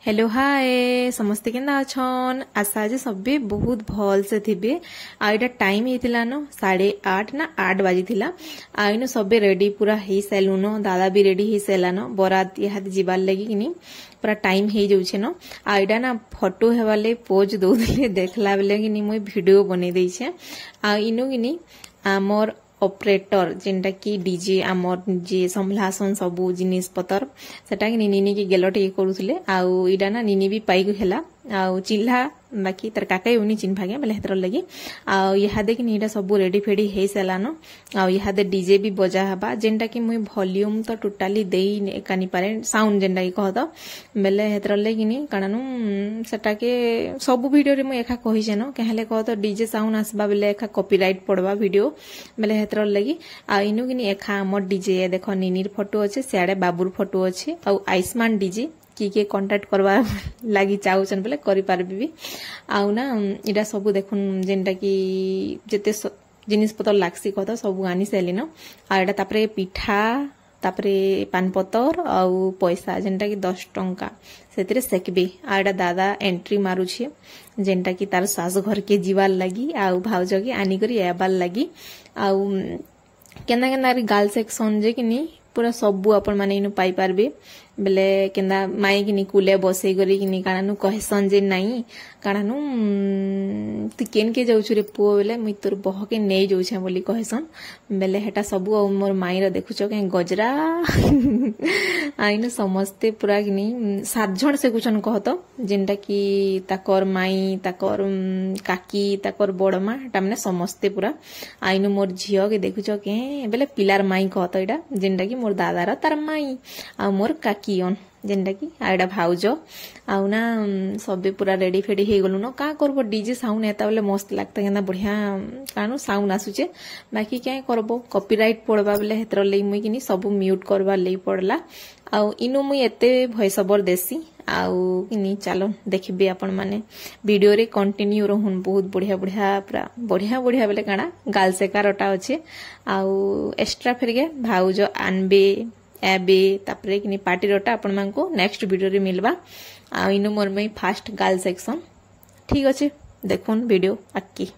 Hello hi समस्ते केना अछन आशा जे सबे बहुत भल से थिबे आइडा टाइम हेतिला न 8:30 ना 8 बाजी थिला आइनो सबे रेडी पूरा हे सैलून दादा भी रेडी हे सैलान बरात इहाद जीवार लगी किनी पूरा टाइम हे जाउछे न आइडा ना फोटो हेवाले पोज दउले देखला बेले किनी मोय वीडियो बने देइ छे आ इनो किनी आमर ऑपरेटर जेनटा की डीजे आमर जे संभलासन सबु जिनिस पतर सेटा कि निनी की गेलटे करूथले आउ इडा ना निनी भी पाई गेला आउ चिल्हा बाकी तर काकाई उनी चिन्ह भागे बेले हेतर लगी आउ इहादे कि नीडा सबु रेडी फेडी हे सलानो आउ इहादे डीजे भी बजा हबा जेनटा कि मुई वॉल्यूम तो टोटली देई कानी पारे साउंड जेनटा की कहत बेले हेतर लगिनी कानानु सेटा के सबु वीडियो रे मुई एखा कहि जेनो कहले कहत डीजे साउंड आसबा बेले एखा कॉपीराइट पड़बा वीडियो बेले हेतर लगी आ इनु किनी एखा हमर डीजे देखो निनीर फोटो अछि सियाडे बाबूर फोटो अछि आउ आयुष्मान डीजे किए कांटेक्ट करवा लगी चाहूचन बोले करि पारबी भी आउ ना इडा सब देखुन जेनटा कि जेते जिनिस पतर लागसी कत सब आनी सैलिन आ एडा तापरे पिठा तापरे पान पतर आउ पैसा जेनटा कि 10 टंका सेतिरे सेकबे आ एडा दादा एंट्री मारुछे जेनटा कि तार सास घर के जीवार लगी आउ भाउज के आनी करी एबार लगी आउ केना केना गार्ल सेक्शन जे किनी पूरा सबु अपन माने इनु पाई पारबे बेले केंदा माई किनी कुले बसई करी किनी कानानु कहसन जे नाही कानानु ती केन के जाउछु रे पुओ बेले मुई तोर बह के नै जाउछे बोली कहसन बेले हेटा सबु मोर माई रा देखुछो के गजरा आइनो समस्ते पूरा किनी 7 जण से कुछन कहत जेनटा कि ताकर माई ताकर काकी ताकर बड़मा हेटा माने समस्ते पूरा आइनो मोर झियो के देखुछो के बेले पिलार माई कहत एडा जेनटा कि मोर दादा रा तार माई आ मोर कियन जेनटा कि आइडा भाउज आउ ना सबे पूरा रेडी फेडी हे गलु न का करबो डीजे साउंड एता बेले मस्त लागता केना बढ़िया कानु साउंड आसुचे बाकी क्या करबो कॉपीराइट पड़बा बेले हेतर लई मुई किनी सब म्यूट करबा लई पड़ला आउ इनु मुई एते भॉइस ओवर देसी आउ किनी चलो देखिबे आपण माने वीडियो रे कंटिन्यू रहन बहुत बढ़िया बढ़िया पूरा बढ़िया बढ़िया बेले काना गाल सेकारटा अछि आउ एक्स्ट्रा फेरगे भाउज आनबे एबे तापरे किनी पार्टी रोटा आपण मानको नेक्स्ट वीडियो रे मिलबा आ इनु मोर में फास्ट गाल सेक्शन ठीक अछि देखुन वीडियो अक्की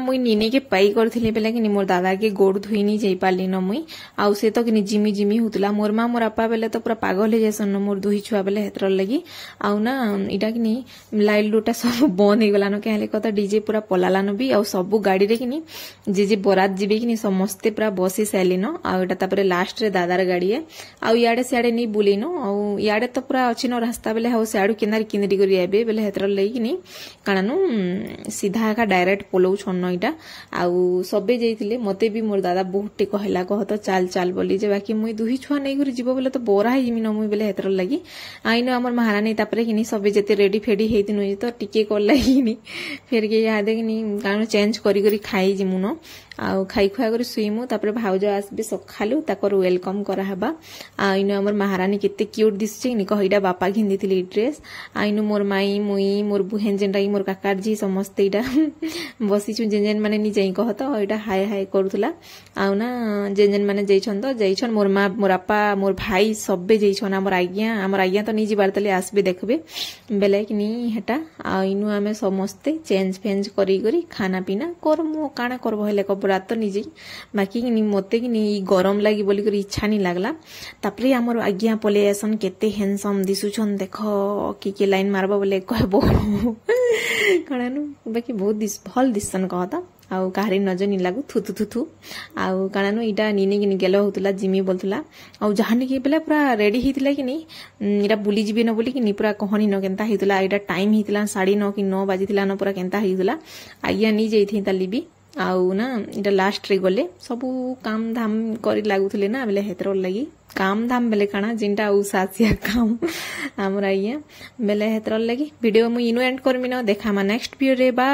मुई नीनी के पाई करथिली बेले कि मोर दादा के गोड़ धुई नहीं जाई पारली न मुई आउ से तो कि जिमी जिमी होतला मोर माँ मोर आपा बेले तो पूरा पागल हो जासन मोर दुही छुआ बेले हेतर लगी आउ ना इटा कि लाइट लुटा सब बंद हो गलान क्या कत डीजे पूरा पलालान भी आउ सब गाड़ी रे कि जे जे बरात जीवे कि समस्ते पूरा बसी सारिन आउ एटा तापर लास्ट रे दादार गाड़ी है आउ इयाडे सियाडे नहीं बुलेन आउ इयाडे तो पूरा अच्छी न रास्ता बेले हाउ सियाडू किनारे किंदरी करी आबे बेले हेतर लगी काणनु सीधा एका डायरेक्ट पलौ छन इटा आउ सबे जाइतिले मते भी मोर दादा बहुत टे कहला कहत चाल चाल बोली जे बाकी मुई दुही छुआ नहीं करी जीव बोले तो बोरा है जिमी न मुई बेले हेतर लगी आइनो हमर महारानी तापरे कि सबे जेते रेडी फेडी हेतिनु तो टिके कर लगी फिर के याद कि कारण चेंज करी करी खाई जिमु न आउ खाई खुआ कर सुईमु तापर भाउज आसबे सखालु ताकर वेलकम कराहबा आइनो हमर महारानी केते क्यूट दिसछे नि कहिडा बापा घिंदिथिली ड्रेस आइनो मोर माई मुई मोर बुहेन जेनटा मोर काकार जी समस्त इटा बसिछु जेन माने नि जाई कहत इटा हाय हाय करूथला आउ ना जेन माने जाइछन तो जाइछन मोर माँ मोर आपा मोर भाई सबे जाइछन हमर आज्ञा तो नि जिबार तले आसबे देखबे बेले कि नि हेटा आइनो आमे समस्ते चेंज फेंज करी करी खाना पीना करमु काना करबो हेले रात तो निजे बाकी मते कि गरम लगी बोली कर इच्छा नहीं लगला तापरे हमर आज्ञा पले आसन केते हैंडसम दिसुछन देख कि लाइन मारबा बोले कहबो कणानु बाकी बहुत भल दिसन कहता आउ काहारी नजर नहीं लागू थुथु थुथु आउ काणानु इटा नीने कि गेलो होतला जिमी बोलतला आउ जहानी के बेला पूरा रेडी हितला कि इटा बुली जिबे न बोली कि पूरा कहनी न केनता हितला इटा टाइम हितला 9:30 कि 9 बाजितला न पूरा केनता हितला आज्ञा नहीं जाइथि ताली भी आउ ना इटा लास्ट रे गले सबू काम धाम करी लागुथले ना बेले हेतर लगी काम धाम बेले काना जिनटा उसासिया काम हमरा बेले हेतर लगी वीडियो मु इनो एंड करमी न देखा मा नेक्स्ट वीडियो रे बा।